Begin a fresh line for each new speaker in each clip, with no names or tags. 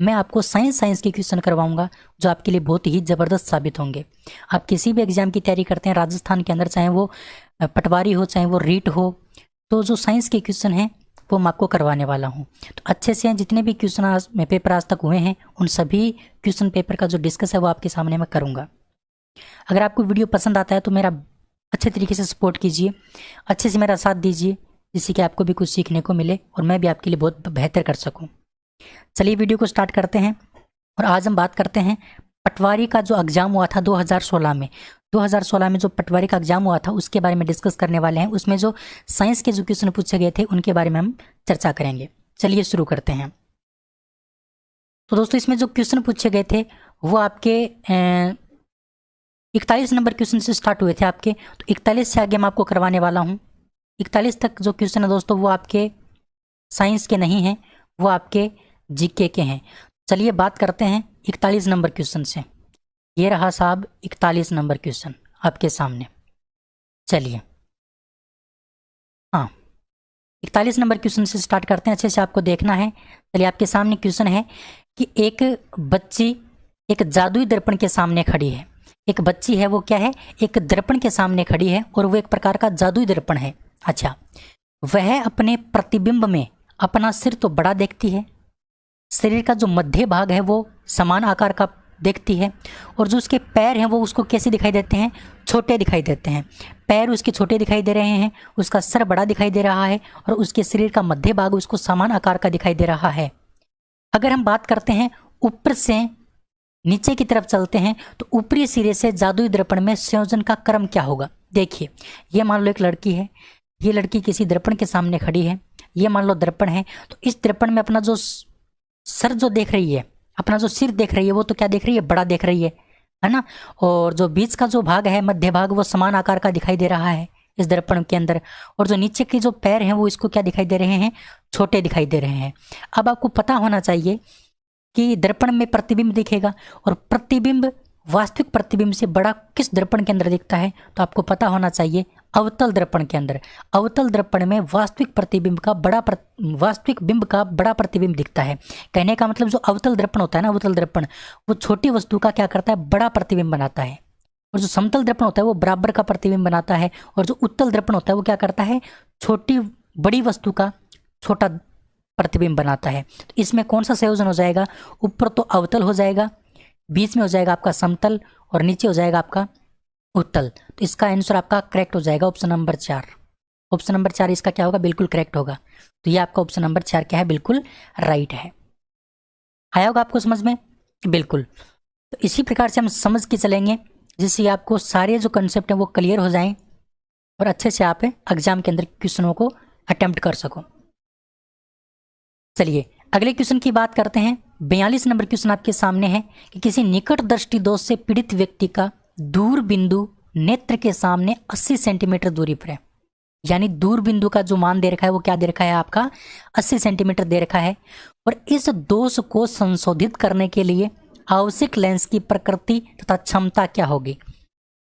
मैं आपको साइंस के क्वेश्चन करवाऊंगा जो आपके लिए बहुत ही ज़बरदस्त साबित होंगे। आप किसी भी एग्जाम की तैयारी करते हैं राजस्थान के अंदर, चाहे वो पटवारी हो चाहे वो रीट हो, तो जो साइंस के क्वेश्चन हैं वो मैं आपको करवाने वाला हूँ। तो अच्छे से जितने भी क्वेश्चन आज पेपर आज तक हुए हैं उन सभी क्वेश्चन पेपर का जो डिस्कस है वो आपके सामने मैं करूँगा। अगर आपको वीडियो पसंद आता है तो मेरा अच्छे तरीके से सपोर्ट कीजिए, अच्छे से मेरा साथ दीजिए, जिससे कि आपको भी कुछ सीखने को मिले और मैं भी आपके लिए बहुत बेहतर कर सकूं। चलिए वीडियो को स्टार्ट करते हैं और आज हम बात करते हैं पटवारी का जो एग्ज़ाम हुआ था 2016 में। 2016 में जो पटवारी का एग्ज़ाम हुआ था उसके बारे में डिस्कस करने वाले हैं। उसमें जो साइंस के जो क्वेश्चन पूछे गए थे उनके बारे में हम चर्चा करेंगे। चलिए शुरू करते हैं। तो दोस्तों इसमें जो क्वेश्चन पूछे गए थे वो आपके 41 नंबर क्वेश्चन से स्टार्ट हुए थे आपके। तो 41 से आगे मैं आपको करवाने वाला हूँ। 41 तक जो क्वेश्चन है दोस्तों वो आपके साइंस के नहीं हैं, वो आपके जीके के हैं। चलिए बात करते हैं 41 नंबर क्वेश्चन से। ये रहा साहब 41 नंबर क्वेश्चन आपके सामने। चलिए हाँ 41 नंबर क्वेश्चन से स्टार्ट करते हैं, अच्छे से आपको देखना है। चलिए आपके सामने क्वेश्चन है कि एक बच्ची एक जादुई दर्पण के सामने खड़ी है। एक बच्ची है वो क्या है, एक दर्पण के सामने खड़ी है और वो एक प्रकार का जादुई दर्पण है। अच्छा, वह अपने प्रतिबिंब में अपना सिर तो बड़ा देखती है, शरीर का जो मध्य भाग है वो समान आकार का देखती है, और जो उसके पैर हैं वो उसको कैसे दिखाई देते हैं, छोटे दिखाई देते हैं। पैर उसके छोटे दिखाई दे रहे हैं, उसका सर बड़ा दिखाई दे रहा है और उसके शरीर का मध्य भाग उसको समान आकार का दिखाई दे रहा है। अगर हम बात करते हैं ऊपर से नीचे की तरफ चलते हैं तो ऊपरी सिरे से जादुई दर्पण में संयोजन का क्रम क्या होगा। देखिए ये मान लो एक लड़की है, ये लड़की किसी दर्पण के सामने खड़ी है, ये मान लो दर्पण है। तो इस दर्पण में अपना जो सर जो देख रही है, अपना जो सिर देख रही है वो तो क्या देख रही है, बड़ा देख रही है ना। और जो बीच का जो भाग है, मध्य भाग, वो समान आकार का दिखाई दे रहा है इस दर्पण के अंदर। और जो नीचे के जो पैर हैं वो इसको क्या दिखाई दे रहे हैं, छोटे दिखाई दे रहे हैं। अब आपको पता होना चाहिए कि दर्पण में प्रतिबिंब दिखेगा और प्रतिबिंब वास्तविक प्रतिबिंब से बड़ा किस दर्पण के अंदर दिखता है, तो आपको पता होना चाहिए अवतल दर्पण के अंदर। अवतल दर्पण में वास्तविक प्रतिबिंब का वास्तविक बिंब का बड़ा प्रतिबिंब दिखता है। कहने का मतलब जो अवतल दर्पण होता है ना, अवतल दर्पण वो छोटी वस्तु का क्या करता है, बड़ा प्रतिबिंब बनाता है, और जो समतल दर्पण होता है वो बराबर का प्रतिबिंब बनाता है, और जो उत्तल दर्पण होता है वो क्या करता है, बड़ी वस्तु का छोटा प्रतिबिंब बनाता है। तो इसमें कौन सा संयोजन हो जाएगा, ऊपर तो अवतल हो जाएगा, बीच में हो जाएगा आपका समतल और नीचे हो जाएगा आपका उत्तल। तो इसका आंसर आपका करेक्ट हो जाएगा ऑप्शन नंबर 4। ऑप्शन नंबर 4 इसका क्या होगा, बिल्कुल करेक्ट होगा। तो ये आपका ऑप्शन नंबर 4 क्या है, बिल्कुल राइट है। आया होगा आपको समझ में, बिल्कुल। तो इसी प्रकार से हम समझ के चलेंगे जिससे आपको सारे जो कंसेप्ट हैं वो क्लियर हो जाएं और अच्छे से आप एग्जाम के अंदर क्वेश्चनों को अटेम्प्ट कर सको। चलिए अगले क्वेश्चन की बात करते हैं। 42 नंबर क्वेश्चन आपके सामने है कि किसी निकट दृष्टि दोष से पीड़ित व्यक्ति का दूर बिंदु नेत्र के सामने 80 सेंटीमीटर दूरी पर है। यानी दूर बिंदु का जो मान दे रखा है वो क्या दे रखा है, आपका 80 सेंटीमीटर दे रखा है। और इस दोष को संशोधित करने के लिए आवश्यक लेंस की प्रकृति तथा क्षमता क्या होगी।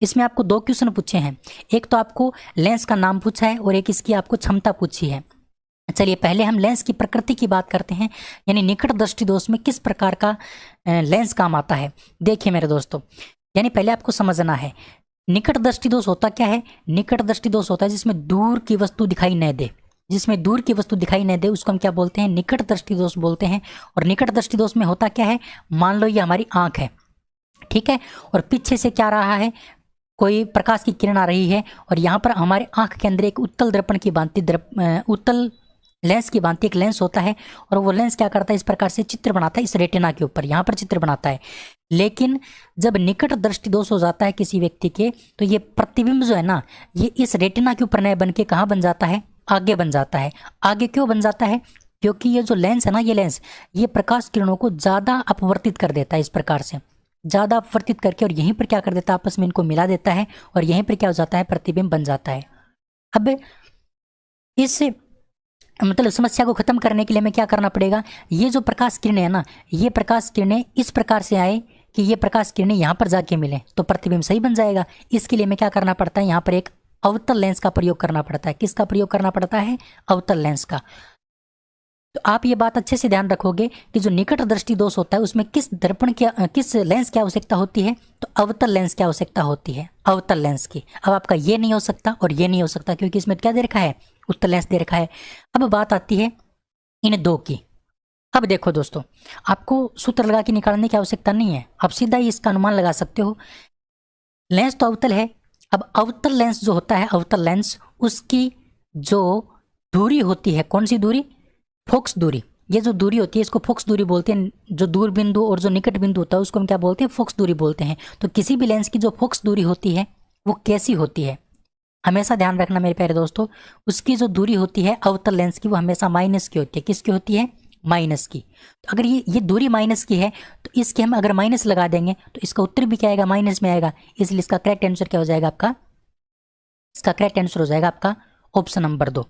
इसमें आपको 2 क्वेश्चन पूछे हैं, एक तो आपको लेंस का नाम पूछा है और एक इसकी आपको क्षमता पूछी है। चलिए पहले हम लेंस की प्रकृति की बात करते हैं, यानी निकट दृष्टि दोष में किस प्रकार का लेंस काम आता है। देखिए मेरे दोस्तों, यानी पहले आपको समझना है निकट दृष्टि दोष होता क्या है। निकट दृष्टि दोष होता है जिसमें दूर की वस्तु दिखाई न दे, जिसमें दूर की वस्तु दिखाई न दे उसको हम क्या बोलते हैं, निकट दृष्टि दोष बोलते हैं। और निकट दृष्टि दोष में होता क्या है, मान लो ये हमारी आंख है, ठीक है, और पीछे से क्या रहा है, कोई प्रकाश की किरण आ रही है, और यहाँ पर हमारे आंख के अंदर एक उत्तल दर्पण की भांति उत्तल लेंस की भांति एक लेंस होता है, और वो लेंस क्या करता है, इस प्रकार से चित्र बनाता है इस रेटिना के ऊपर, यहाँ पर चित्र बनाता है। लेकिन जब निकट दृष्टि दोष हो जाता है किसी व्यक्ति के, तो ये प्रतिबिंब जो है ना, ये इस रेटिना के ऊपर न बन के कहाँ बन जाता है, आगे बन जाता है। आगे क्यों बन जाता है, क्योंकि ये जो लेंस है ना, ये लेंस ये प्रकाश किरणों को ज़्यादा अपवर्तित कर देता है, इस प्रकार से ज़्यादा अपवर्तित करके, और यहीं पर क्या कर देता है, आपस में इनको मिला देता है, और यहीं पर क्या हो जाता है, प्रतिबिंब बन जाता है। अब इस मतलब समस्या को खत्म करने के लिए हमें क्या करना पड़ेगा, ये जो प्रकाश किरणें है ना, ये प्रकाश किरणें इस प्रकार से आए कि ये प्रकाश किरणें यहाँ पर जाके मिले तो प्रतिबिंब सही बन जाएगा। इसके लिए हमें क्या करना पड़ता है, यहाँ पर एक अवतल लेंस का प्रयोग करना पड़ता है। किसका प्रयोग करना पड़ता है, अवतल लेंस का। तो आप ये बात अच्छे से ध्यान रखोगे कि जो निकट दृष्टि दोष होता है उसमें किस दर्पण की किस लेंस की आवश्यकता होती है, तो अवतल लेंस की आवश्यकता होती है, अवतल लेंस की। अब आपका ये नहीं हो सकता और ये नहीं हो सकता क्योंकि इसमें क्या दे रखा है, उत्तल लेंस दे रखा है। अब बात आती है इन दो की। अब देखो दोस्तों, आपको सूत्र लगा के निकालने की आवश्यकता नहीं है, आप सीधा ही इसका अनुमान लगा सकते हो। लेंस तो अवतल है। अब अवतल लेंस जो होता है, अवतल लेंस, उसकी जो दूरी होती है, कौन सी दूरी, फोकस दूरी। ये जो दूरी होती है इसको फोकस दूरी बोलते हैं। जो दूर बिंदु और जो निकट बिंदु होता है उसको हम क्या बोलते हैं, फोकस दूरी बोलते हैं। तो किसी भी लेंस की जो फोकस दूरी होती है वो कैसी होती है, हमेशा ध्यान रखना मेरे प्यारे दोस्तों, उसकी जो दूरी होती है अवतल लेंस की वो हमेशा माइनस की होती है। किसकी होती है, माइनस की। तो अगर ये दूरी माइनस की है तो इसके हम अगर माइनस लगा देंगे तो इसका उत्तर भी क्या आएगा, माइनस में आएगा। इसलिए इसका करेक्ट आंसर क्या हो जाएगा आपका, इसका करेक्ट आंसर हो जाएगा आपका ऑप्शन नंबर 2।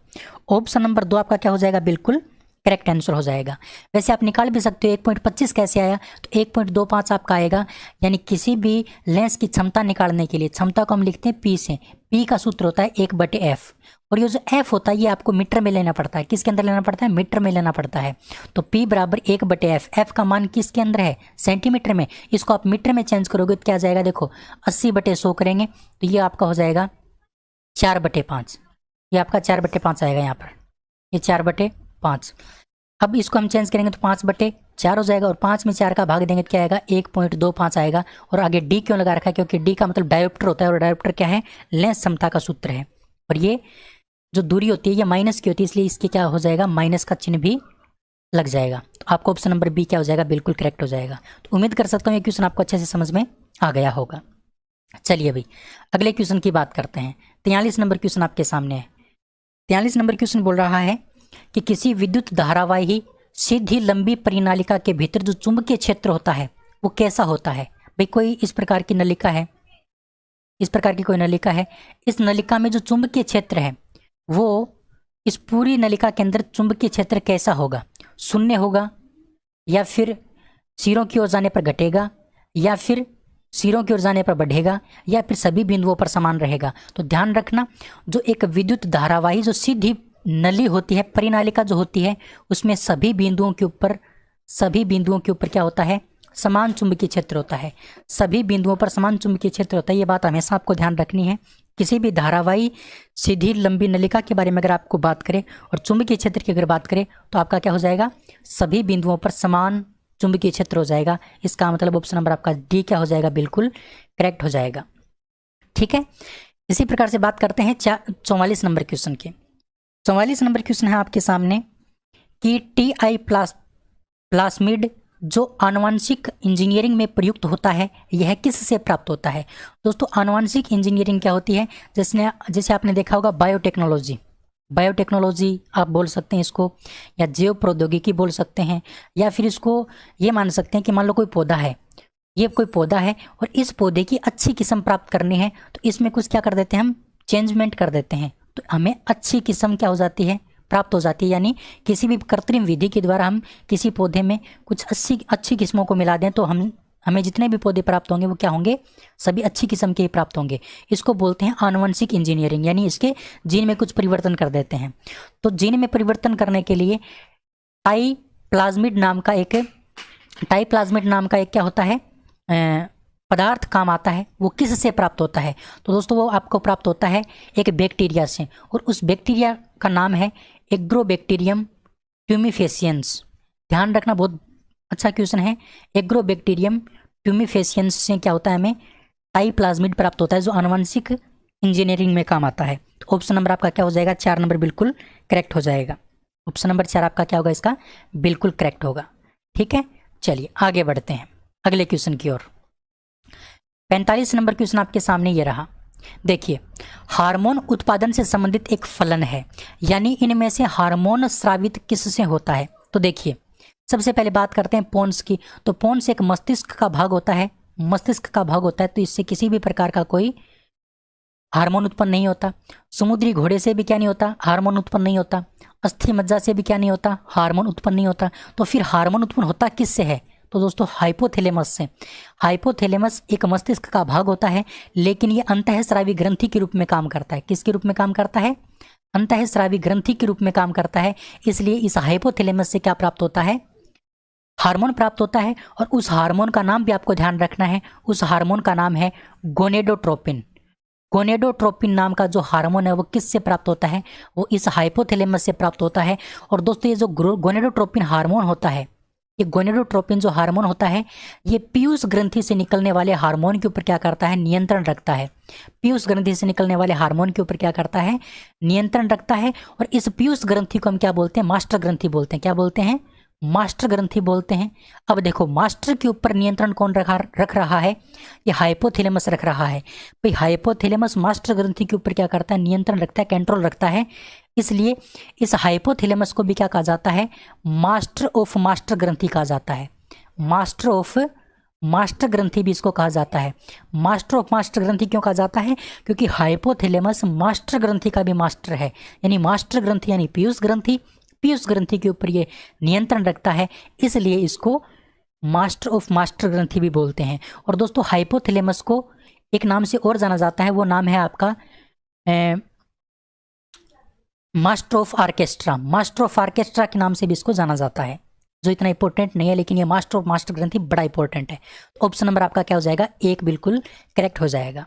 ऑप्शन नंबर 2 आपका क्या हो जाएगा, बिल्कुल करेक्ट आंसर हो जाएगा। वैसे आप निकाल भी सकते हो 1.25 कैसे आया, तो 1.25 आपका आएगा। यानी किसी भी लेंस की क्षमता निकालने के लिए, क्षमता को हम लिखते हैं P से, P का सूत्र होता है 1/f। और ये जो f होता है ये आपको मीटर में लेना पड़ता है। किसके अंदर लेना पड़ता है, मीटर में लेना पड़ता है। तो P बराबर 1/f, f का मान किसके अंदर है, सेंटीमीटर में। इसको आप मीटर में चेंज करोगे तो क्या आ जाएगा, देखो 80/100 करेंगे तो ये आपका हो जाएगा 4/5। ये आपका 4/5 आएगा यहाँ पर, ये 4/5। अब इसको हम चेंज करेंगे तो 5/4 हो जाएगा, और 5 में 4 का भाग देंगे तो क्या आएगा, 1.25 आएगा। और आगे डी क्यों लगा रखा है, क्योंकि डी का मतलब डायोप्टर होता है, और डायोप्टर क्या है, लेंस क्षमता का सूत्र है। और ये जो दूरी होती है ये माइनस की होती है, इसलिए इसके क्या हो जाएगा, माइनस का चिन्ह भी लग जाएगा। तो आपको ऑप्शन नंबर बी क्या हो जाएगा, बिल्कुल करेक्ट हो जाएगा। तो उम्मीद कर सकता हूँ ये क्वेश्चन आपको अच्छे से समझ में आ गया होगा। चलिए भाई अगले क्वेश्चन की बात करते हैं। 43 नंबर क्वेश्चन आपके सामने है। 43 नंबर क्वेश्चन बोल रहा है कि किसी विद्युत धारावाही सीधी लंबी परिनालिका के भीतर जो चुंबकीय क्षेत्र होता है वो कैसा होता है। भाई कोई इस प्रकार की नलिका है, इस प्रकार की कोई नलिका है, इस नलिका में जो चुंबकीय क्षेत्र है वो इस पूरी नलिका के अंदर चुंबकीय क्षेत्र कैसा होगा, शून्य होगा, या फिर सिरों की ओर जाने पर घटेगा, या फिर सिरों की ओर जाने पर बढ़ेगा, या फिर सभी बिंदुओं पर समान रहेगा। तो ध्यान रखना, जो एक विद्युत धारावाही जो सीधी नली होती है, परिनालिका जो होती है, उसमें सभी बिंदुओं के ऊपर क्या होता है, समान चुंबकीय क्षेत्र होता है। सभी बिंदुओं पर समान चुंबकीय क्षेत्र होता है, ये बात हमेशा आपको ध्यान रखनी है। किसी भी धारावाही सीधी लंबी नलिका के बारे में अगर आपको बात करें और चुंबकीय क्षेत्र की अगर बात करें तो आपका क्या हो जाएगा, सभी बिंदुओं पर समान चुंबकीय क्षेत्र हो जाएगा। इसका मतलब ऑप्शन नंबर आपका डी क्या हो जाएगा, बिल्कुल करेक्ट हो जाएगा। ठीक है, इसी प्रकार से बात करते हैं 44 नंबर क्वेश्चन के। 44 नंबर क्वेश्चन है आपके सामने कि TI प्लास्मिड जो आनुवंशिक इंजीनियरिंग में प्रयुक्त होता है यह किससे प्राप्त होता है। दोस्तों आनुवंशिक इंजीनियरिंग क्या होती है, जैसे आपने देखा होगा बायोटेक्नोलॉजी आप बोल सकते हैं इसको, या जैव प्रौद्योगिकी बोल सकते हैं, या फिर इसको ये मान सकते हैं कि मान लो कोई पौधा है, ये कोई पौधा है और इस पौधे की अच्छी किस्म प्राप्त करनी है तो इसमें कुछ क्या कर देते हैं, हम चेंजमेंट कर देते हैं, तो हमें अच्छी किस्म क्या हो जाती है, प्राप्त हो जाती है। यानी किसी भी कृत्रिम विधि के द्वारा हम किसी पौधे में कुछ अच्छी किस्मों को मिला दें तो हमें जितने भी पौधे प्राप्त होंगे वो क्या होंगे, सभी अच्छी किस्म के ही प्राप्त होंगे। इसको बोलते हैं आनुवंशिक इंजीनियरिंग, यानी इसके जीन में कुछ परिवर्तन कर देते हैं। तो जीन में परिवर्तन करने के लिए टाई प्लाज्मिड नाम का एक क्या होता है, पदार्थ काम आता है। वो किससे प्राप्त होता है, तो दोस्तों वो आपको प्राप्त होता है एक बैक्टीरिया से, और उस बैक्टीरिया का नाम है एग्रोबैक्टीरियम ट्यूमिफेसियंस। ध्यान रखना, बहुत अच्छा क्वेश्चन है। एग्रोबैक्टीरियम ट्यूमिफेसियंस से क्या होता है, हमें टाई प्लाज्मिड प्राप्त होता है जो आनुवंशिक इंजीनियरिंग में काम आता है। तो ऑप्शन नंबर आपका क्या हो जाएगा, 4 नंबर बिल्कुल करेक्ट हो जाएगा। ऑप्शन नंबर 4 आपका क्या होगा, इसका बिल्कुल करेक्ट होगा। ठीक है, चलिए आगे बढ़ते हैं अगले क्वेश्चन की ओर। 45 नंबर क्वेश्चन आपके सामने ये रहा। देखिए, हार्मोन उत्पादन से संबंधित एक फलन है, यानी इनमें से हार्मोन स्रावित किससे होता है। तो देखिए सबसे पहले बात करते हैं पोन्स की। तो पोन्स एक मस्तिष्क का भाग होता है, तो इससे किसी भी प्रकार का कोई हार्मोन उत्पन्न नहीं होता। समुद्री घोड़े से भी क्या नहीं होता, हार्मोन उत्पन्न नहीं होता। अस्थि मज्जा से भी क्या नहीं होता, हार्मोन उत्पन्न नहीं होता। तो फिर हार्मोन उत्पन्न होता किससे है, तो दोस्तों हाइपोथैलेमस से। हाइपोथैलेमस एक मस्तिष्क का भाग होता है, लेकिन ये अंतःस्रावी ग्रंथि के रूप में काम करता है। किसके रूप में काम करता है, अंतःस्रावी ग्रंथि के रूप में काम करता है। इसलिए इस हाइपोथैलेमस से क्या प्राप्त होता है, हार्मोन प्राप्त होता है। और उस हार्मोन का नाम भी आपको ध्यान रखना है, उस हार्मोन का नाम है गोनेडोट्रोपिन। गोनेडोट्रोपिन नाम का जो हार्मोन है वो किससे प्राप्त होता है, वो इस हाइपोथैलेमस से प्राप्त होता है। और दोस्तों ये जो गोनेडोट्रोपिन हार्मोन होता है, ये गोनेडोट्रोपिन जो हार्मोन होता है, ये पीयूष ग्रंथि से निकलने वाले हार्मोन के ऊपर क्या करता है, नियंत्रण रखता है। पीयूष ग्रंथि से निकलने वाले हार्मोन के ऊपर क्या करता है, नियंत्रण रखता है। और इस पीयूष ग्रंथि को हम क्या बोलते हैं, मास्टर ग्रंथि बोलते हैं। क्या बोलते हैं, मास्टर ग्रंथि बोलते हैं। अब देखो मास्टर के ऊपर नियंत्रण कौन रख रहा है, ये हाइपोथैलेमस रख रहा है। भाई हाइपोथैलेमस मास्टर ग्रंथि के ऊपर क्या करता है, नियंत्रण रखता है, कंट्रोल रखता है। इसलिए इस हाइपोथैलेमस को भी क्या कहा जाता है, मास्टर ऑफ मास्टर ग्रंथि कहा जाता है। मास्टर ऑफ मास्टर ग्रंथि भी इसको कहा जाता है। मास्टर ऑफ मास्टर ग्रंथि क्यों कहा जाता है, क्योंकि हाइपोथैलेमस मास्टर ग्रंथि का भी मास्टर है। यानी मास्टर ग्रंथि यानी पीयूष ग्रंथि, पीयूष ग्रंथि के ऊपर ये नियंत्रण रखता है, इसलिए इसको मास्टर ऑफ मास्टर ग्रंथि भी बोलते हैं। और दोस्तों हाइपोथैलेमस को एक नाम से और जाना जाता है, वो नाम है आपका master of orchestra. Master of orchestra के नाम से भी इसको जाना जाता है, जो इतना इंपॉर्टेंट नहीं है, लेकिन ये मास्टर ऑफ मास्टर ग्रंथि बड़ा इंपॉर्टेंट है। ऑप्शन नंबर आपका क्या हो जाएगा, 1 बिल्कुल करेक्ट हो जाएगा।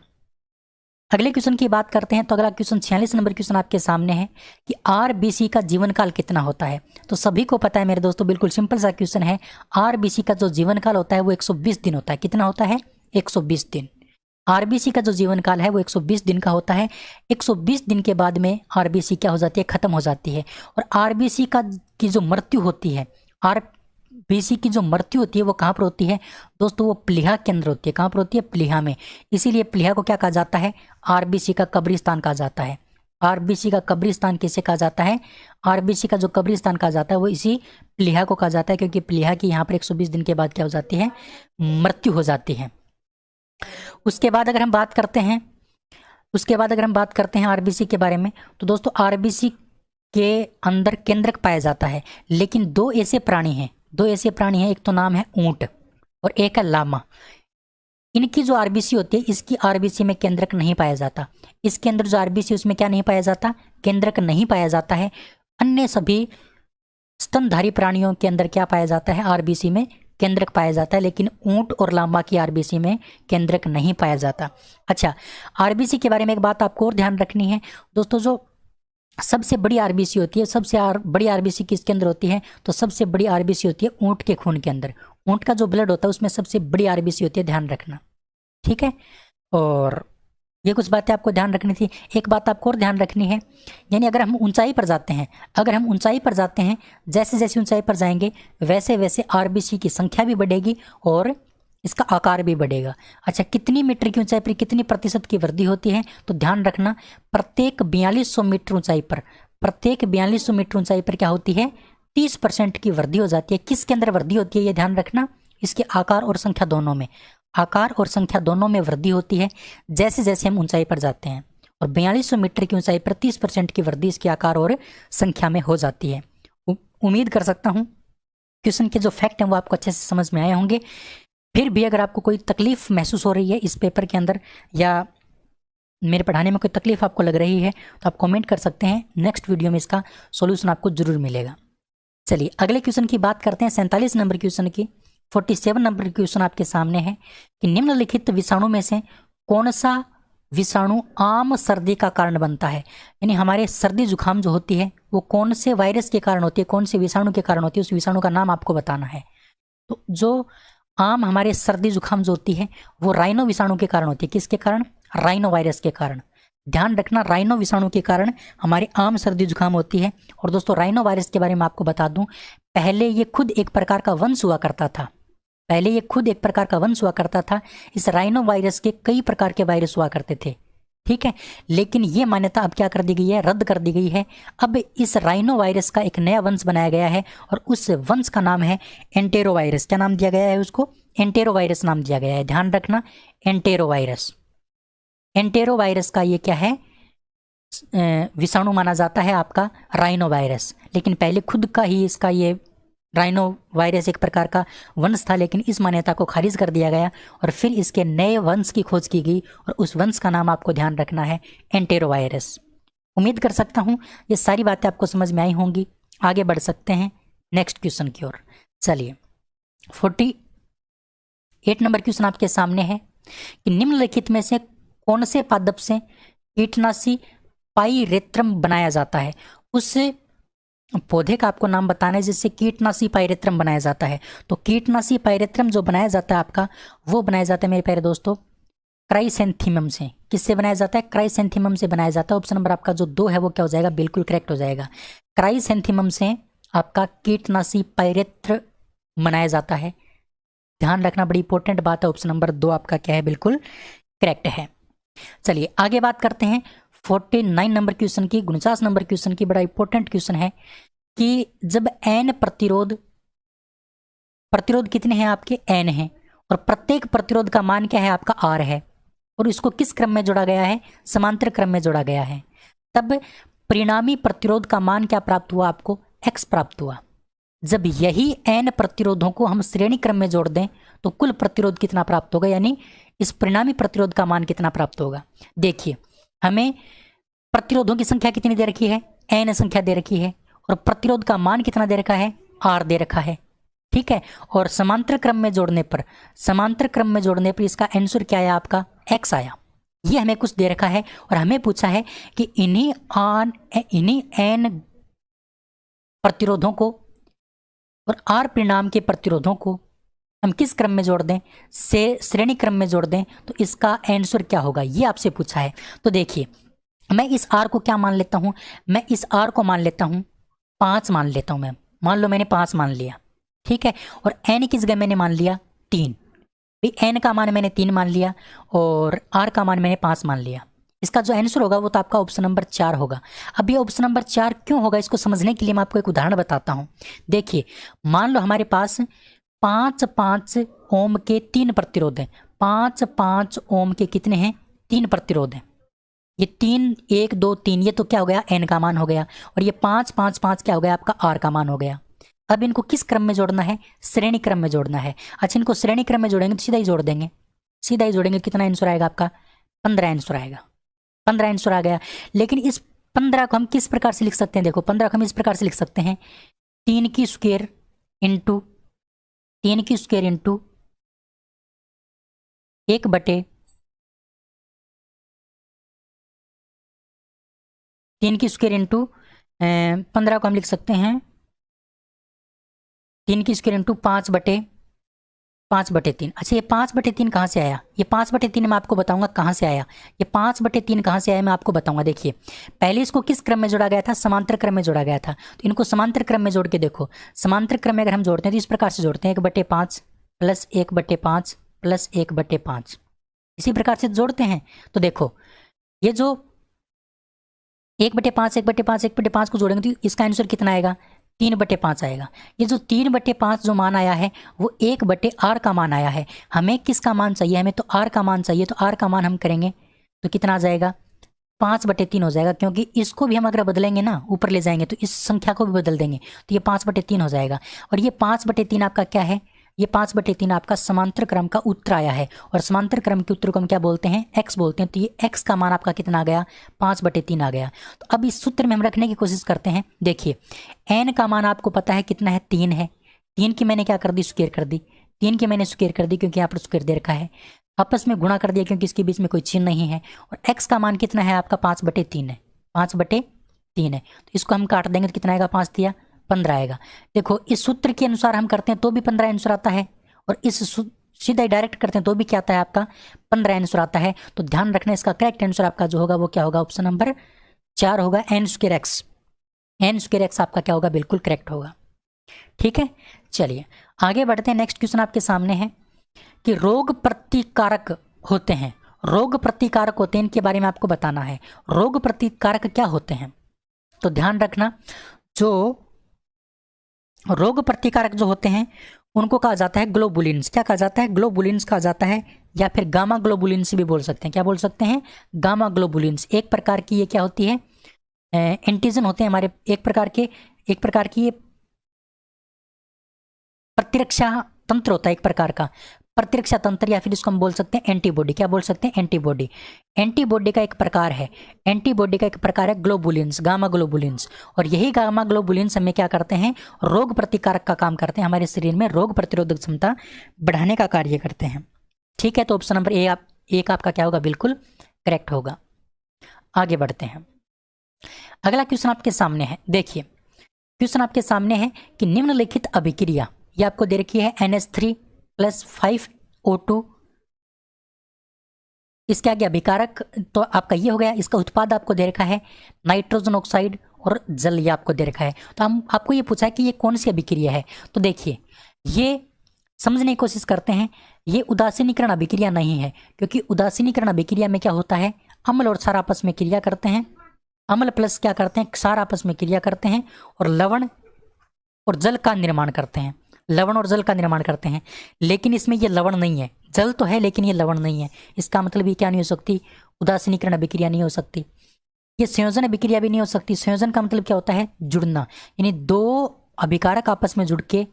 अगले क्वेश्चन की बात करते हैं। तो अगला क्वेश्चन 46 नंबर क्वेश्चन आपके सामने है कि आरबीसी का जीवन काल कितना होता है। तो सभी को पता है मेरे दोस्तों, बिल्कुल सिंपल सा क्वेश्चन है। आरबीसी का जो जीवन काल होता है वो 120 दिन होता है। कितना होता है, 120 दिन। आरबीसी का जो जीवन काल है वो 120 दिन का होता है। 120 दिन के बाद में आरबीसी क्या हो जाती है, खत्म हो जाती है। और आरबीसी की जो मृत्यु होती है, आरबीसी की जो मृत्यु होती है वो कहाँ पर होती है दोस्तों, वो प्लीहा के अंदर होती है। कहाँ पर होती है, प्लीहा में। इसीलिए प्लीहा को क्या कहा जाता है, आरबीसी का कब्रिस्तान कहा जाता है। आरबीसी का कब्रिस्तान किसे कहा जाता है, आरबीसी का जो कब्रिस्तान कहा जाता है वो इसी प्लीहा को कहा जाता है, क्योंकि प्लीहा की यहाँ पर 120 दिन के बाद क्या हो जाती है, मृत्यु हो जाती है। उसके बाद अगर हम बात करते हैं आरबीसी के बारे में, तो दोस्तों आरबीसी के अंदर केंद्रक पाया जाता है। लेकिन दो ऐसे प्राणी हैं, एक तो नाम है ऊंट और एक है लामा। इनकी जो आरबीसी होती है, इसकी आरबीसी में केंद्रक नहीं पाया जाता। इसके अंदर जो आरबीसी उसमें क्या नहीं पाया जाता, केंद्रक नहीं पाया जाता है। अन्य सभी स्तनधारी प्राणियों के अंदर क्या पाया जाता है, आरबीसी में केंद्रक पाया जाता है, लेकिन ऊंट और लामा की आरबीसी में केंद्रक नहीं पाया जाता। अच्छा, आरबीसी के बारे में एक बात आपको और ध्यान रखनी है दोस्तों, जो सबसे बड़ी आरबीसी होती है, बड़ी आरबीसी किसके अंदर होती है, तो सबसे बड़ी आरबीसी होती है ऊंट के खून के अंदर। ऊंट का जो ब्लड होता है उसमें सबसे बड़ी आरबीसी होती है, ध्यान रखना, ठीक है। और ये कुछ बातें आपको ध्यान रखनी थी। एक बात आपको और ध्यान रखनी है, यानी अगर हम ऊंचाई पर जाते हैं, जैसे जैसे ऊंचाई पर जाएंगे वैसे वैसे आरबीसी की संख्या भी बढ़ेगी और इसका आकार भी बढ़ेगा। अच्छा, कितनी मीटर की ऊंचाई पर कितनी प्रतिशत की वृद्धि होती है, तो ध्यान रखना प्रत्येक 4200 मीटर ऊंचाई पर क्या होती है, 30% की वृद्धि हो जाती है। किसके अंदर वृद्धि होती है ये ध्यान रखना, इसके आकार और संख्या दोनों में वृद्धि होती है जैसे जैसे हम ऊंचाई पर जाते हैं। और 4200 मीटर की ऊंचाई पर 30% की वृद्धि इसके आकार और संख्या में हो जाती है। उम्मीद कर सकता हूँ क्वेश्चन के जो फैक्ट हैं वो आपको अच्छे से समझ में आए होंगे। फिर भी अगर आपको कोई तकलीफ महसूस हो रही है इस पेपर के अंदर, या मेरे पढ़ाने में कोई तकलीफ आपको लग रही है, तो आप कमेंट कर सकते हैं। नेक्स्ट वीडियो में इसका सॉल्यूशन आपको जरूर मिलेगा। चलिए अगले क्वेश्चन की बात करते हैं, 47 नंबर क्वेश्चन की। 47 नंबर क्वेश्चन आपके सामने है कि निम्नलिखित विषाणु में से कौन सा विषाणु आम सर्दी का कारण बनता है। यानी हमारे सर्दी जुकाम जो होती है वो कौन से वायरस के कारण होती है, कौन से विषाणु के कारण होती है, उस विषाणु का नाम आपको बताना है। तो जो आम हमारे सर्दी जुकाम जो होती है वो राइनो विषाणु के कारण होती है। किसके कारण, राइनो वायरस के कारण। ध्यान रखना, राइनो विषाणु के कारण हमारी आम सर्दी जुकाम होती है। और दोस्तों राइनो वायरस के बारे में आपको बता दूं, पहले ये खुद एक प्रकार का वंश हुआ करता था। इस राइनो वायरस के कई प्रकार के वायरस हुआ करते थे, ठीक है। लेकिन ये मान्यता अब क्या कर दी गई है, रद्द कर दी गई है। अब इस राइनो वायरस का एक नया वंश बनाया गया है और उस वंश का नाम है एंटेरो वायरस। क्या नाम दिया गया है उसको, एंटेरो वायरस नाम दिया गया है। ध्यान रखना, एंटेरो वायरस का ये क्या है, विषाणु माना जाता है आपका राइनो वायरस। लेकिन पहले खुद का ही इसका ये राइनो वायरस एक प्रकार का वंश था, लेकिन इस मान्यता को खारिज कर दिया गया और फिर इसके नए वंश की खोज की गई और उस वंश का नाम आपको ध्यान रखना है एंटेरो वायरस। उम्मीद कर सकता हूँ ये सारी बातें आपको समझ में आई होंगी। आगे बढ़ सकते हैं नेक्स्ट क्वेश्चन की ओर। चलिए 48 नंबर क्वेश्चन आपके सामने है कि निम्नलिखित में से कौन से पादप से कीटनाशी पाइरेथ्रम बनाया जाता है। उस पौधे का आपको नाम बताना है जिससे कीटनाशी पाइरेथ्रम बनाया जाता है। तो कीटनाशी पाइरेथ्रम जो बनाया जाता है आपका, वो बनाया जाता है मेरे प्यारे दोस्तों क्राइसेंथीमम से। किससे बनाया जाता है? क्राइसेंथीमम से बनाया जाता है। ऑप्शन नंबर आपका जो 2 है वो क्या हो जाएगा? बिल्कुल करेक्ट हो जाएगा। क्राइसेंथीमम से आपका कीटनाशी पाइरेथ्र बनाया जाता है। ध्यान रखना, बड़ी इंपॉर्टेंट बात है। ऑप्शन नंबर 2 आपका क्या है? बिल्कुल करेक्ट है। चलिए आगे बात करते हैं 49 नंबर क्वेश्चन की, 49 नंबर क्वेश्चन की। बड़ा इंपॉर्टेंट क्वेश्चन है कि जब एन प्रतिरोध कितने हैं आपके? एन है, और प्रत्येक प्रतिरोध का मान क्या है आपका? आर है, और इसको किस क्रम में जोड़ा गया है? समांतर क्रम में जोड़ा गया है। तब परिणामी प्रतिरोध का मान क्या प्राप्त हुआ आपको? एक्स प्राप्त हुआ। जब यही एन प्रतिरोधों को हम श्रेणी क्रम में जोड़ दें तो कुल प्रतिरोध कितना प्राप्त होगा, यानी इस परिणामी प्रतिरोध का मान कितना प्राप्त होगा? देखिए, हमें प्रतिरोधों की संख्या कितनी दे रखी है? एन संख्या दे रखी है, और प्रतिरोध का मान कितना दे रखा है? आर दे रखा है। ठीक है, और समांतर क्रम में जोड़ने पर इसका आंसर क्या आया आपका? एक्स आया। ये हमें कुछ दे रखा है, और हमें पूछा है कि इन्हीं एन प्रतिरोधों को और आर परिणाम के प्रतिरोधों को हम किस क्रम में जोड़ दें? से श्रेणी क्रम में जोड़ दें तो इसका आंसर क्या होगा, ये आपसे पूछा है। तो देखिए, मैं इस आर को क्या मान लेता हूं? मैं इस आर को मान लेता हूं 5 मान लेता हूं। मैं मान लो मैंने 5 मान लिया, ठीक है, और एन की जगह मैंने मान लिया 3। एन का मान मैंने 3 मान लिया और आर का मान मैंने 5 मान लिया। इसका जो आंसर होगा वो तो आपका ऑप्शन नंबर 4 होगा। अब ये ऑप्शन नंबर 4 क्यों होगा, इसको समझने के लिए मैं आपको एक उदाहरण बताता हूं। देखिए, मान लो हमारे पास 5 ओम के 3 प्रतिरोध हैं। 5 ओम के कितने हैं? 3 प्रतिरोध हैं। ये 3 1 2 3, ये तो क्या हो गया? एन का मान हो गया, और ये 5 क्या हो गया आपका? आर का मान हो गया। अब इनको किस क्रम में जोड़ना है? श्रेणी क्रम में जोड़ना है। अच्छा, इनको श्रेणी क्रम में जोड़ेंगे तो सीधा ही जोड़ेंगे। कितना आंसर आएगा आपका? 15 आंसर आएगा। 15 आंसर आ गया। लेकिन इस 15 को हम किस प्रकार से लिख सकते हैं? देखो, 15 को हम इस प्रकार से लिख सकते हैं 3 की स्क्वायर इंटू 1/3 3 की स्क्वायर इंटू 15 को हम लिख सकते हैं 3 की स्क्वायर इंटू 5/3। अच्छा, ये 5/3 कहाँ से आया? ये 5/3 मैं आपको बताऊंगा कहाँ से आया। ये 5/3 कहाँ से आया मैं आपको बताऊंगा। देखिए, पहले इसको किस क्रम में जोड़ा गया था? समांतर क्रम में जोड़ा गया था। तो इनको समांतर क्रम में जोड़ के देखो, समांतर क्रम में अगर हम जोड़ते हैं तो इस प्रकार से जोड़ते हैं 1/5 प्लस 1/5 प्लस 1/5, इसी प्रकार से जोड़ते हैं। तो देखो, ये जो 1/5 को जोड़ेंगे तो इसका आंसर कितना आएगा? 3/5 आएगा। ये जो 3/5 जो मान आया है वो 1/r का मान आया है। हमें किसका मान चाहिए? हमें तो r का मान चाहिए। तो r का मान हम करेंगे तो कितना आ जाएगा? 5/3 हो जाएगा, क्योंकि इसको भी हम अगर बदलेंगे ना, ऊपर ले जाएंगे तो इस संख्या को भी बदल देंगे तो ये 5/3 हो जाएगा। और ये 5/3 आपका क्या है? ये 5/3 आपका समांतर क्रम का उत्तर आया है, और समांतर क्रम के उत्तर को हम क्या बोलते हैं? x बोलते हैं। तो ये x का मान आपका कितना आ गया? 5/3 आ गया। तो अब इस सूत्र में हम रखने की कोशिश करते हैं। देखिए, n का मान आपको पता है कितना है? 3 है। 3 की मैंने क्या कर दी? स्क्वायर कर दी। 3 की मैंने स्क्वायर कर दी क्योंकि यहाँ पर स्क्वायर दे रखा है। आपस में गुणा कर दिया क्योंकि इसके बीच में कोई चिन्ह नहीं है। और x का मान कितना है आपका? 5/3 है। 5/3 है। तो इसको हम काट देंगे तो कितना आएगा? 5 दिया 15 आएगा। देखो, इस सूत्र के अनुसार हम करते हैं तो भी 15 आंसर आता है, और इस सीधा डायरेक्ट करते हैं तो भी क्या आता है आपका? 15 आंसर आता है। तो ध्यान रखना, इसका करेक्ट आंसर आपका जो होगा वो क्या होगा? ऑप्शन नंबर 4 होगा। n² x आपका क्या होगा? बिल्कुल करेक्ट होगा। ठीक है, चलिए आगे बढ़ते हैं। नेक्स्ट क्वेश्चन आपके सामने है कि रोग प्रतिकारक होते हैं, इनके बारे में आपको बताना है। रोग प्रतिकारक क्या होते हैं? तो ध्यान रखना, जो रोग प्रतिकारक जो होते हैं उनको कहा जाता है ग्लोबुलिन्स। क्या कहा जाता है? ग्लोबुलिन्स कहा जाता है, या फिर गामा ग्लोबुलिन्स भी बोल सकते हैं। क्या बोल सकते हैं? Gamma globulins. एक प्रकार की ये क्या होती है? एंटीजन होते हैं हमारे, एक प्रकार की ये प्रतिरक्षा तंत्र होता है, एक प्रकार का प्रतिरक्षा तंत्र, या फिर इसको हम बोल सकते हैं एंटीबॉडी। क्या बोल सकते हैं? एंटीबॉडी। एंटीबॉडी का एक प्रकार है, एंटीबॉडी का एक प्रकार है ग्लोबुलिन्स, गामा ग्लोबुलिन्स। और यही गामा ग्लोबुलिन्स हमें क्या करते हैं? रोग प्रतिकारक का काम करते हैं, हमारे शरीर में रोग प्रतिरोधक क्षमता बढ़ाने का कार्य करते हैं। ठीक है, तो ऑप्शन नंबर एक आपका क्या होगा? बिल्कुल करेक्ट होगा। आगे बढ़ते हैं। अगला क्वेश्चन आपके सामने है, देखिए क्वेश्चन आपके सामने है कि निम्नलिखित अभिक्रिया, ये आपको दे रखी है NH3+5O2, इसके आगे अभिकारक तो आपका ये हो गया। इसका उत्पाद आपको दे रखा है नाइट्रोजन ऑक्साइड और जल, ये आपको दे रखा है। तो हम आपको ये पूछा है कि ये कौन सी अभिक्रिया है। तो देखिए ये समझने की कोशिश करते हैं, ये उदासीनीकरण अभिक्रिया नहीं है, क्योंकि उदासीनीकरण अभिक्रिया में क्या होता है? अम्ल और क्षार आपस में क्रिया करते हैं, अम्ल प्लस क्या करते हैं? क्षार आपस में क्रिया करते हैं और लवण और जल का निर्माण करते हैं, लवण और जल का निर्माण करते हैं। लेकिन इसमें ये लवण नहीं है, जल तो है लेकिन ये लवण नहीं है। इसका मतलब ये क्या नहीं हो सकती? उदासीनीकरण अभिक्रिया नहीं हो सकती। ये संयोजन अभिक्रिया भी नहीं हो सकती। संयोजन का मतलब क्या होता है? जुड़ना, यानी दो अभिकारक आपस में जुड़ के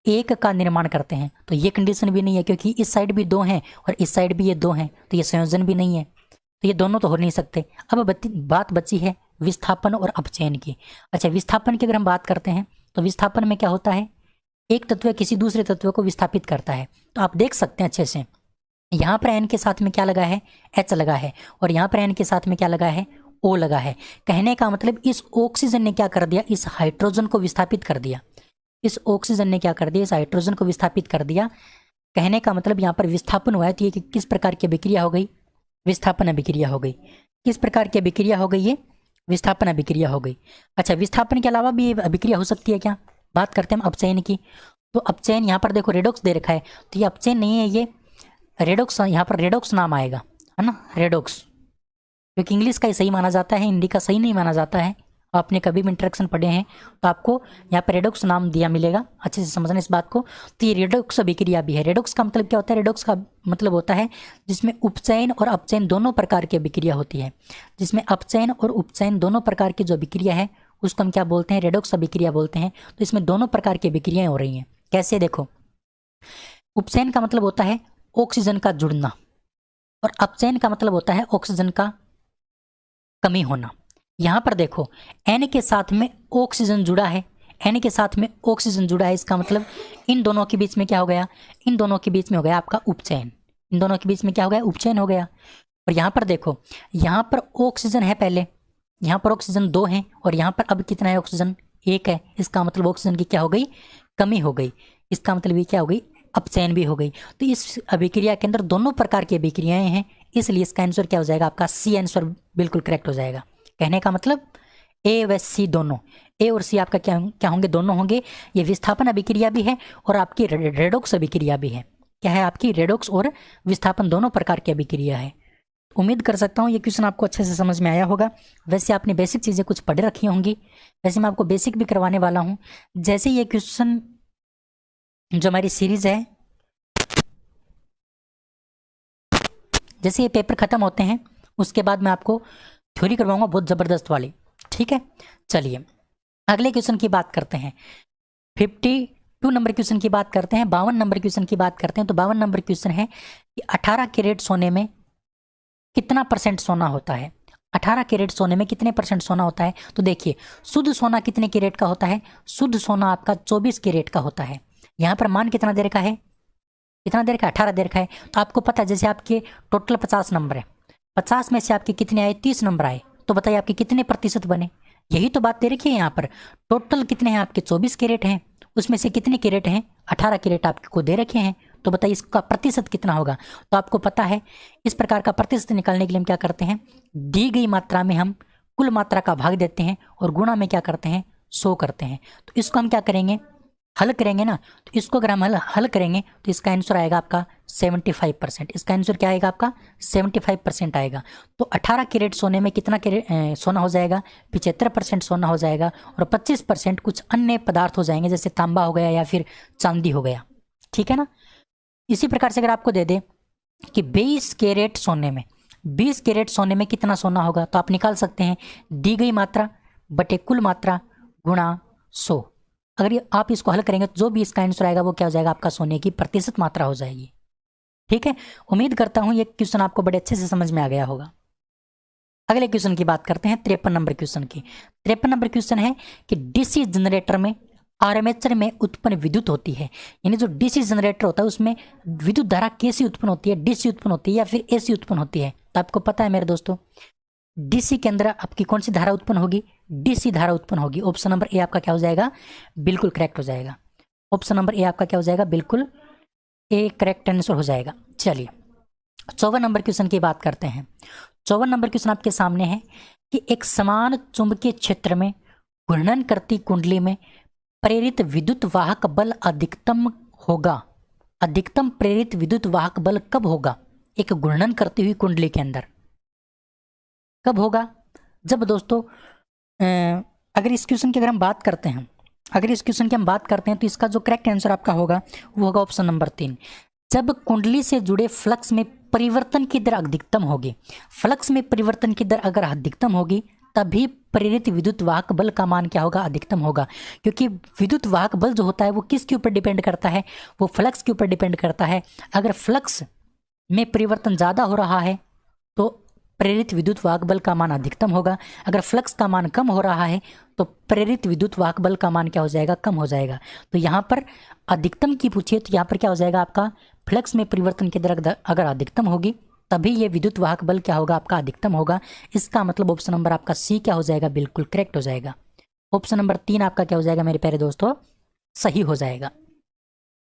एक का निर्माण करते हैं। तो ये कंडीशन भी नहीं है, क्योंकि इस साइड भी दो हैं और इस साइड भी ये दो हैं, तो ये संयोजन भी नहीं है। तो ये दोनों तो हो नहीं सकते। अब बात बची है विस्थापन और अपचयन की। अच्छा, विस्थापन की अगर हम बात करते हैं तो विस्थापन में क्या होता है? एक तत्व किसी दूसरे तत्व को विस्थापित करता है। तो आप देख सकते हैं अच्छे से, यहाँ पर N के साथ में क्या लगा है? H लगा है, और यहाँ पर N के साथ में क्या लगा है? O लगा है। कहने का मतलब इस ऑक्सीजन ने क्या कर दिया? इस हाइड्रोजन को विस्थापित कर दिया। इस ऑक्सीजन ने क्या कर दिया? इस हाइड्रोजन को विस्थापित कर दिया। कहने का मतलब यहाँ पर विस्थापन हुआ है। तो ये किस प्रकार की अभिक्रिया हो गई? विस्थापन अभिक्रिया हो गई। किस प्रकार की अभिक्रिया हो गई? ये विस्थापन अभिक्रिया हो गई। अच्छा, विस्थापन के अलावा भी अभिक्रिया हो सकती है क्या? बात करते हैं हम अपचयन की। तो अपचयन यहाँ पर देखो रेडोक्स दे रखा है, तो ये अपचयन नहीं है, ये रेडोक्स, यहाँ पर रेडोक्स नाम आएगा, है ना, रेडोक्स, क्योंकि इंग्लिश का ही सही माना जाता है, हिंदी का सही नहीं माना जाता है। आपने कभी भी इंट्रैक्शन पढ़े हैं तो आपको यहाँ पर रेडोक्स नाम दिया मिलेगा, अच्छे से समझना इस बात को। तो ये रेडोक्स अभिक्रिया भी है। रेडोक्स का मतलब क्या होता है? रेडोक्स का मतलब होता है जिसमें उपचयन और अपचयन दोनों प्रकार की अभिक्रिया होती है। जिसमें अपचयन और उपचयन दोनों प्रकार की जो अभिक्रिया है उसको हम क्या बोलते हैं? रेडोक्स अभिक्रिया बोलते हैं। तो इसमें दोनों प्रकार की अभिक्रियाएं हो रही हैं। कैसे? देखो, उपचयन का मतलब होता है ऑक्सीजन का जुड़ना, और अपचयन का मतलब होता है ऑक्सीजन का कमी होना। यहाँ पर देखो N के साथ में ऑक्सीजन जुड़ा है, N के साथ में ऑक्सीजन जुड़ा है, इसका मतलब इन दोनों के बीच में क्या हो गया? इन दोनों के बीच में हो गया आपका उपचयन। इन दोनों के बीच में क्या हो गया? उपचयन हो गया। और यहाँ पर देखो, यहाँ पर ऑक्सीजन है पहले, यहाँ पर ऑक्सीजन 2 है, और यहाँ पर अब कितना है? ऑक्सीजन 1 है। इसका मतलब ऑक्सीजन की क्या हो गई? कमी हो गई। इसका मतलब ये क्या हो गई? अपचयन भी हो गई। तो इस अभिक्रिया के अंदर दोनों प्रकार की अभिक्रियाएं हैं, इसलिए इसका आंसर क्या हो जाएगा? आपका सी आंसर बिल्कुल करेक्ट हो जाएगा। कहने का मतलब ए व सी दोनों, ए और सी आपका क्या होंगे? दोनों होंगे। ये विस्थापन अभिक्रिया भी है और आपकी रेडोक्स अभिक्रिया भी है। क्या है? आपकी रेडोक्स और विस्थापन दोनों प्रकार की अभिक्रिया है। उम्मीद कर सकता हूँ ये क्वेश्चन आपको अच्छे से समझ में आया होगा। वैसे आपने बेसिक चीज़ें कुछ पढ़ रखी होंगी, वैसे मैं आपको बेसिक भी करवाने वाला हूँ। जैसे ये क्वेश्चन जो हमारी सीरीज है, जैसे ये पेपर खत्म होते हैं उसके बाद मैं आपको थ्योरी करवाऊंगा बहुत ज़बरदस्त वाली। ठीक है, चलिए अगले क्वेश्चन की बात करते हैं। 52 नंबर क्वेश्चन की बात करते हैं, 52 नंबर क्वेश्चन की बात करते हैं। तो 52 नंबर क्वेश्चन है कि 18 कैरेट सोने में कितना % सोना होता है? 18 कैरेट सोने में कितने % सोना होता है? तो देखिए, शुद्ध सोना कितने कैरेट का होता है? शुद्ध सोना आपका 24 कैरेट का होता है। यहाँ पर मान कितना दे रखा है? कितना दे रखा है? 18 दे रखा है। तो आपको पता है, जैसे आपके टोटल 50 नंबर है, 50 में से आपके कितने आए? 30 नंबर आए। तो बताइए आपके कितने % बने? यही तो बात दे रखी है यहाँ पर। टोटल कितने हैं आपके? 24 कैरेट हैं, उसमें से कितने कैरेट हैं? 18 कैरेट आपको दे रखे हैं। तो बताइए इसका प्रतिशत कितना होगा? तो आपको पता है, इस प्रकार का प्रतिशत निकालने के लिए हम क्या करते हैं? दी गई मात्रा में हम कुल मात्रा का भाग देते हैं और गुणा में क्या करते हैं? 100 करते हैं। तो इसको हम क्या करेंगे? हल करेंगे ना। तो इसको अगर हम हल करेंगे तो इसका आंसर आएगा आपका 75%। इसका आंसर क्या आएगा आपका? 75% आएगा। तो 18 कैरेट सोने में कितना कैरेट सोना हो जाएगा? 75% सोना हो जाएगा, और 25% कुछ अन्य पदार्थ हो जाएंगे, जैसे तांबा हो गया या फिर चांदी हो गया। ठीक है ना। इसी प्रकार से अगर आपको दे दे कि 20 कैरेट सोने में, 20 कैरेट सोने में कितना सोना होगा, तो आप निकाल सकते हैं दी गई मात्रा बटे कुल मात्रा गुणा 100। अगर आप इसको हल करेंगे तो जो भी इसका आंसर आएगा वो क्या हो जाएगा? आपका सोने की प्रतिशत मात्रा हो जाएगी। ठीक है, उम्मीद करता हूं ये क्वेश्चन आपको बड़े अच्छे से समझ में आ गया होगा। अगले क्वेश्चन की बात करते हैं, 53 नंबर क्वेश्चन की। 53 नंबर क्वेश्चन है कि डीसी जनरेटर में आर्मेचर में उत्पन्न विद्युत होती है, यानी जो डीसी जनरेटर होता है उसमें विद्युत धारा कैसी उत्पन्न होती है, डीसी उत्पन्न होती है या फिर एसी उत्पन्न होती है। तो आपको पता है मेरे दोस्तों, डीसी के अंदर आपकी कौन सी धारा उत्पन्न होगी, डीसी धारा उत्पन्न होगी। ऑप्शन नंबर ए आपका क्या हो जाएगा, बिल्कुल करेक्ट हो जाएगा। ऑप्शन नंबर ए आपका क्या हो जाएगा, बिल्कुल ए करेक्ट आंसर हो जाएगा। चलिए 54 नंबर क्वेश्चन की बात करते हैं। 54 नंबर क्वेश्चन आपके सामने है कि एक समान चुंबकीय क्षेत्र में घूर्णन करती कुंडली में प्रेरित विद्युत वाहक बल अधिकतम होगा। अधिकतम प्रेरित विद्युत वाहक बल कब होगा एक घूर्णन करती हुई कुंडली के अंदर, कब होगा? जब दोस्तों अगर इस क्वेश्चन की अगर हम बात करते हैं, अगर इस क्वेश्चन की हम बात करते हैं तो इसका जो करेक्ट आंसर आपका होगा वो होगा ऑप्शन नंबर 3। जब कुंडली से जुड़े फ्लक्स में परिवर्तन की दर अधिकतम होगी, फ्लक्स में परिवर्तन की दर अगर अधिकतम होगी तभी प्रेरित विद्युत वाहक बल का मान क्या होगा, अधिकतम होगा। क्योंकि विद्युत वाहक बल जो होता है वो किसके ऊपर डिपेंड करता है, वो फ्लक्स के ऊपर डिपेंड करता है। अगर फ्लक्स में परिवर्तन ज़्यादा हो रहा है तो प्रेरित विद्युत वाहक बल का मान अधिकतम होगा। अगर फ्लक्स का मान कम हो रहा है तो प्रेरित विद्युत वाहक बल का मान क्या हो जाएगा, कम हो जाएगा। तो यहाँ पर अधिकतम की पूछिए तो यहाँ पर क्या हो जाएगा आपका, फ्लक्स में परिवर्तन की दर अगर अधिकतम होगी तभी ये विद्युत वाहक बल क्या होगा, आपका अधिकतम होगा। इसका मतलब ऑप्शन नंबर आपका सी क्या हो जाएगा, बिल्कुल करेक्ट हो जाएगा। ऑप्शन नंबर 3 आपका क्या हो जाएगा मेरे प्यारे दोस्तों, सही हो जाएगा।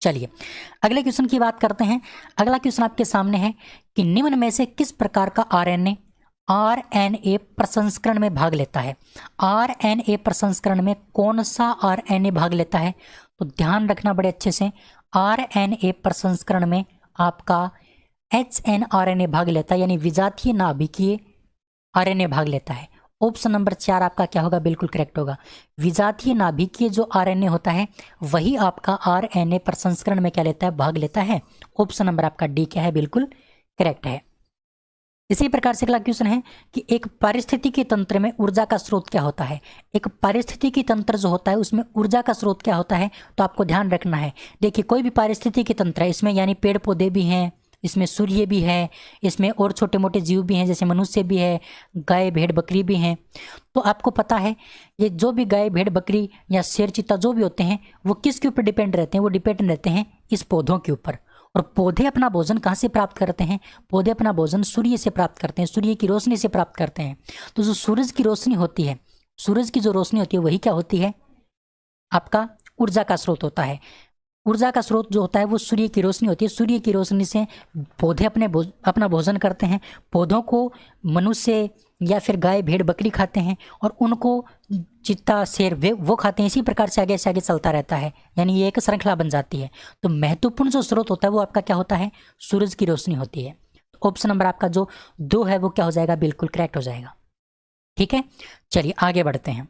चलिए अगले क्वेश्चन की बात करते हैं। अगला क्वेश्चन आपके सामने है कि निम्न में से किस प्रकार का आरएनए प्रसंस्करण में भाग लेता है। आरएनए प्रसंस्करण में कौन सा आरएनए भाग लेता है? तो ध्यान रखना बड़े अच्छे से, आरएनए प्रसंस्करण में आपका एचएनआरएनए भाग लेता है, यानी विजातीय नाभिकीय आरएनए भाग लेता है। ऑप्शन नंबर 4 आपका क्या होगा, बिल्कुल करेक्ट होगा। विजातीय नाभिकीय जो आरएनए होता है वही आपका आरएनए प्रसंस्करण में क्या लेता है, भाग लेता है। ऑप्शन नंबर आपका डी क्या है, बिल्कुल करेक्ट है। इसी प्रकार से अगला क्वेश्चन है कि एक पारिस्थितिकी तंत्र में ऊर्जा का स्रोत क्या होता है। एक पारिस्थितिकी तंत्र जो होता है उसमें ऊर्जा का स्रोत क्या होता है, तो आपको ध्यान रखना है। देखिए कोई भी पारिस्थितिकी तंत्र है, इसमें यानी पेड़ पौधे भी हैं, इसमें सूर्य भी है, इसमें और छोटे मोटे जीव भी हैं, जैसे मनुष्य भी है, गाय भेड़ बकरी भी हैं। तो आपको पता है ये जो भी गाय भेड़ बकरी या शेर चीता जो भी होते हैं वो किसके ऊपर डिपेंड रहते हैं, वो डिपेंड रहते हैं इस पौधों के ऊपर। और पौधे अपना भोजन कहाँ से प्राप्त करते हैं, पौधे अपना भोजन सूर्य से प्राप्त करते हैं, सूर्य की रोशनी से प्राप्त करते हैं। तो जो सूरज की रोशनी होती है, सूरज की जो रोशनी होती है वही क्या होती है, आपका ऊर्जा का स्रोत होता है। ऊर्जा का स्रोत जो होता है वो सूर्य की रोशनी होती है। सूर्य की रोशनी से पौधे अपना भोजन करते हैं। पौधों को मनुष्य या फिर गाय भेड़ बकरी खाते हैं और उनको चीता शेर वो खाते हैं। इसी प्रकार से आगे चलता रहता है, यानी ये एक श्रृंखला बन जाती है। तो महत्वपूर्ण जो स्रोत होता है वो आपका क्या होता है, सूरज की रोशनी होती है। ऑप्शन नंबर आपका जो 2 है वो क्या हो जाएगा, बिल्कुल करेक्ट हो जाएगा। ठीक है, चलिए आगे बढ़ते हैं।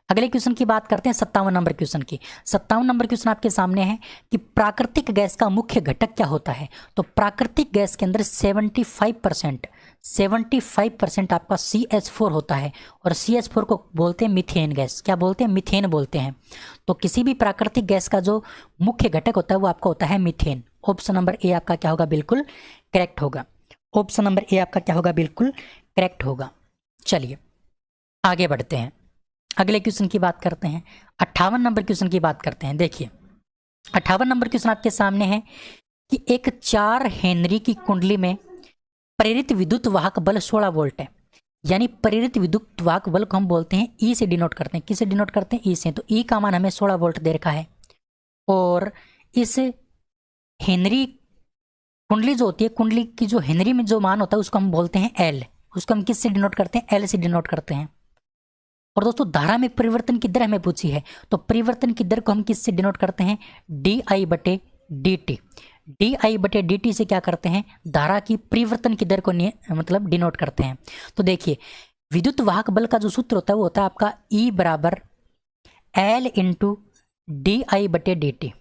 अगले क्वेश्चन की बात करते हैं 57 नंबर क्वेश्चन की। 57 नंबर क्वेश्चन आपके सामने है कि प्राकृतिक गैस का मुख्य घटक क्या होता है। तो प्राकृतिक गैस के अंदर 75% आपका CH4 होता है और CH4 को बोलते हैं मीथेन गैस। क्या बोलते हैं, मीथेन बोलते हैं। तो किसी भी प्राकृतिक गैस का जो मुख्य घटक होता है वो आपका होता है मीथेन। ऑप्शन नंबर ए आपका क्या होगा, बिल्कुल करेक्ट होगा। ऑप्शन नंबर ए आपका क्या होगा, बिल्कुल करेक्ट होगा। चलिए आगे बढ़ते हैं, अगले क्वेश्चन की बात करते हैं। 58 नंबर क्वेश्चन की बात करते हैं। देखिए 58 नंबर क्वेश्चन आपके सामने है कि एक 4 हेनरी की कुंडली में प्रेरित विद्युत वाहक बल 16 वोल्ट है। यानी प्रेरित विद्युत वाहक बल को हम बोलते हैं ई से डिनोट करते हैं। किससे डिनोट करते हैं, ई से। तो ई का मान हमें 16 वोल्ट दे रखा है और इस हेनरी कुंडली जो होती है, कुंडली की जो हेनरी में जो मान होता है उसको हम बोलते हैं एल। उसको हम किससे डिनोट करते हैं, एल से डिनोट करते हैं। और दोस्तों धारा में परिवर्तन की दर हमें पूछी है, तो परिवर्तन की दर को हम किससे डिनोट करते हैं, DI/dt। DI/dt से क्या करते हैं, धारा की परिवर्तन की दर को मतलब डिनोट करते हैं। तो देखिए विद्युत वाहक बल का जो सूत्र होता है वो होता है आपका E बराबर L into DI/dt।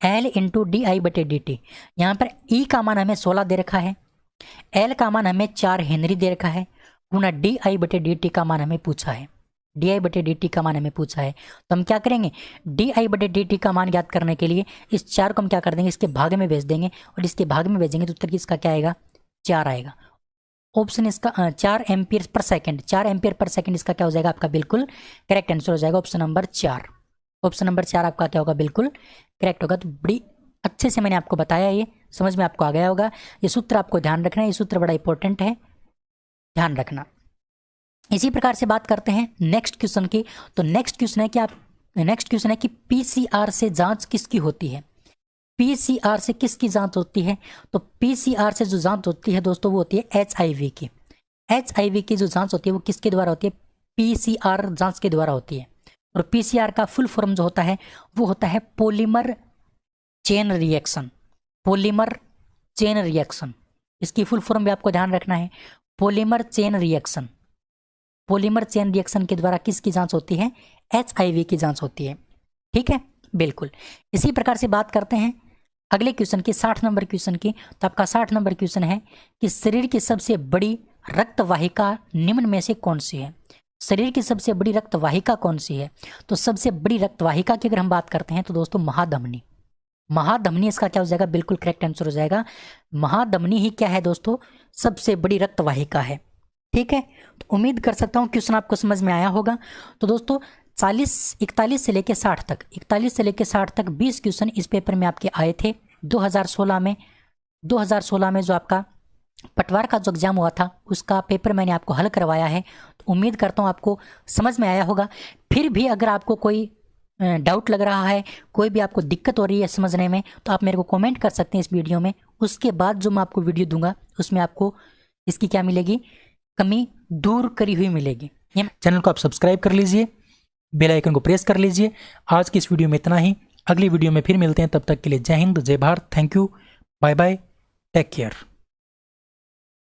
L into DI/dt। यहाँ पर E का मान हमें 16 दे रखा है, L का मान हमें 4 हेनरी दे रखा है, गुना DI/dt का मान हमें पूछा है। di/dt का मान हमें पूछा है, तो हम क्या करेंगे, di/dt का मान ज्ञात करने के लिए इस 4 को हम क्या कर देंगे, इसके भाग में भेज देंगे, और इसके भाग में भेजेंगे तो उत्तर किसका क्या आएगा, 4 आएगा। ऑप्शन इसका 4 ampere per second, 4 ampere per second इसका क्या हो जाएगा, आपका बिल्कुल करेक्ट आंसर हो जाएगा ऑप्शन नंबर 4। ऑप्शन नंबर 4 आपका क्या होगा, बिल्कुल करेक्ट होगा। तो बड़ी अच्छे से मैंने आपको बताया, ये समझ में आपको आ गया होगा। ये सूत्र आपको ध्यान रखना है, ये सूत्र बड़ा इंपॉर्टेंट है, ध्यान रखना। इसी प्रकार से बात करते हैं नेक्स्ट क्वेश्चन की। तो नेक्स्ट क्वेश्चन है कि पीसीआर से जांच किसकी होती है। पीसीआर से किसकी जांच होती है, तो पीसीआर से जो जांच होती है दोस्तों वो होती है एचआईवी की। एचआईवी की जो जांच होती है वो किसके द्वारा होती है, पीसीआर जांच के द्वारा होती है। और पीसीआर का फुल फॉर्म जो होता है वो होता है polymer chain reaction. Polymer chain reaction, इसकी फुल फॉर्म भी आपको ध्यान रखना है, polymer chain reaction. Polymer chain reaction के द्वारा किसकी जांच होती है, एचआईवी की जांच होती है। ठीक है, बिल्कुल। इसी प्रकार से बात करते हैं अगले क्वेश्चन की, 60 नंबर क्वेश्चन की। तो आपका 60 नंबर क्वेश्चन है कि शरीर की सबसे बड़ी रक्तवाहिका निम्न में से कौन सी है। शरीर की सबसे बड़ी रक्तवाहिका कौन सी है, तो सबसे बड़ी रक्तवाहिका की अगर हम बात करते हैं तो दोस्तों महाधमनी। महाधमनी इसका क्या हो जाएगा, बिल्कुल करेक्ट आंसर हो जाएगा। महाधमनी ही क्या है दोस्तों, सबसे बड़ी रक्तवाहिका है। ठीक है, तो उम्मीद कर सकता हूँ क्वेश्चन आपको समझ में आया होगा। तो दोस्तों 41 से लेकर 60 तक, 41 से लेकर 60 तक 20 क्वेश्चन इस पेपर में आपके आए थे 2016 में। 2016 में जो आपका पटवार का जो एग्जाम हुआ था उसका पेपर मैंने आपको हल करवाया है। तो उम्मीद करता हूँ आपको समझ में आया होगा। फिर भी अगर आपको कोई डाउट लग रहा है, कोई भी आपको दिक्कत हो रही है समझने में, तो आप मेरे को कमेंट कर सकते हैं इस वीडियो में। उसके बाद जो मैं आपको वीडियो दूंगा उसमें आपको इसकी क्या मिलेगी, कमी दूर करी हुई मिलेगी। चैनल को आप सब्सक्राइब कर लीजिए, बेल आइकन को प्रेस कर लीजिए। आज की इस वीडियो में इतना ही, अगली वीडियो में फिर मिलते हैं। तब तक के लिए जय हिंद, जय Bharat, thank you, bye bye, take care.